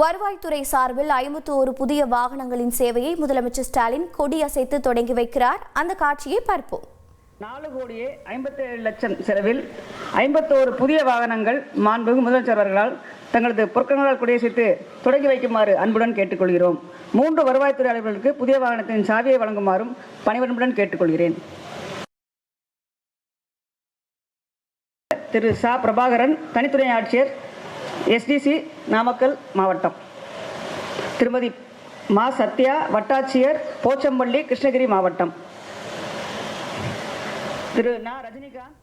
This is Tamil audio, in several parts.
வருவாய்த்துறை சார்பில் 51 புதிய வாகனங்களின் சேவையை முதலமைச்சர் ஸ்டாலின் கொடியசைத்து தொடங்கி வைக்கிறார். அந்த காட்சியை பார்ப்போம். 4,57,00,000 செலவில் 51 புதிய வாகனங்கள் மாண்புமிகு முதலமைச்சர் அவர்களால் தங்களது பொற்களால் கொடியசைத்து தொடங்கி வைக்குமாறு அன்புடன் கேட்டுக்கொள்கிறோம். 3 வருவாய்த்துறை அலுவலர்களுக்கு புதிய வாகனத்தின் சாவியை வழங்குமாறும் பணிவன்புடன் கேட்டுக்கொள்கிறேன். திரு சா பிரபாகரன், தனித்துறை ஆட்சியர், எஸ்டிசி, நாமக்கல் மாவட்டம். திருமதி மா சத்யா, வட்டாட்சியர், போச்சம்பள்ளி, கிருஷ்ணகிரி மாவட்டம். திரு நா ரஜினிகாந்த்.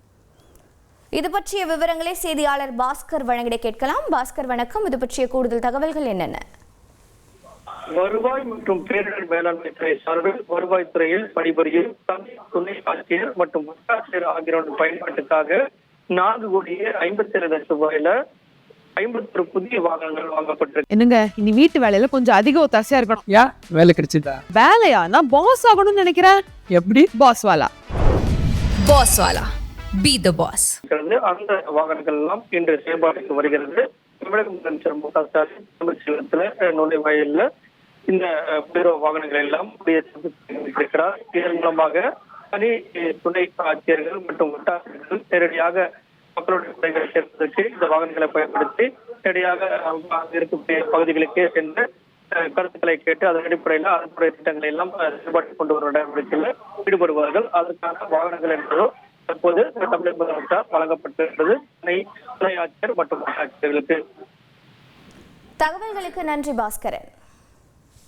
இது பற்றிய விவரங்களை செய்தியாளர் பாஸ்கர் வழங்கிட கேட்கலாம். பாஸ்கர் வணக்கம். இது பற்றிய கூடுதல் தகவல்கள் என்னென்ன? வருவாய் மற்றும் பேரிடர் மேலாண்மை துறை சார்பில் வருவாய்த்துறையில் பணிபுரியும் துணை ஆட்சியர் மற்றும் வட்டாட்சியர் ஆகியோரின் பயன்பாட்டுக்காக 4,57,00,000 ரூபாயில 51 புதிய வாகனங்கள் வாங்கப்பட்டிருக்கு. என்னங்க, இனி வீட்டு வேலையில கொஞ்சம் அதிக ஒத்தாசையா இருக்கணும். ஏன் வேலை கிடைச்சிட்டா? வேலையா? நான் பாஸ் ஆகணும்னு நினைக்கிறேன். எப்படி? பாஸ் வாலா. Be the boss. அந்த வாகனங்கள் எல்லாம் இன்று செயல்பாட்டுக்கு வருகிறது. தமிழக முதலமைச்சர் மு.க. ஸ்டாலின் தமிழகத்தில் நுழைவாயில இந்த புதிய வாகனங்கள் எல்லாம் இருக்கிறார். இதன் மூலமாக தனி துணை ஆட்சியர்கள் மற்றும் வட்டாட்சியர்கள் நேரடியாக மக்களுடைய குறைகளை சேர்ப்பதற்கு இந்த வாகனங்களை பயன்படுத்தி நேரடியாக இருக்கக்கூடிய பகுதிகளுக்கே சென்று கருத்துக்களை கேட்டு அதன் அடிப்படையில் அதனுடைய திட்டங்களை எல்லாம் செயல்பாட்டுக்கு கொண்டு வரும் நடவடிக்கையில் ஈடுபடுவார்கள். அதற்கான வாகனங்கள் என்பதோ தற்போது தமிழக முதலமைச்சர் வழங்கப்பட்டிருக்கிறது துணை ஆட்சியர் மற்றும் வட்டாட்சியர்களுக்கு. தகவல்களுக்கு நன்றி பாஸ்கரன்.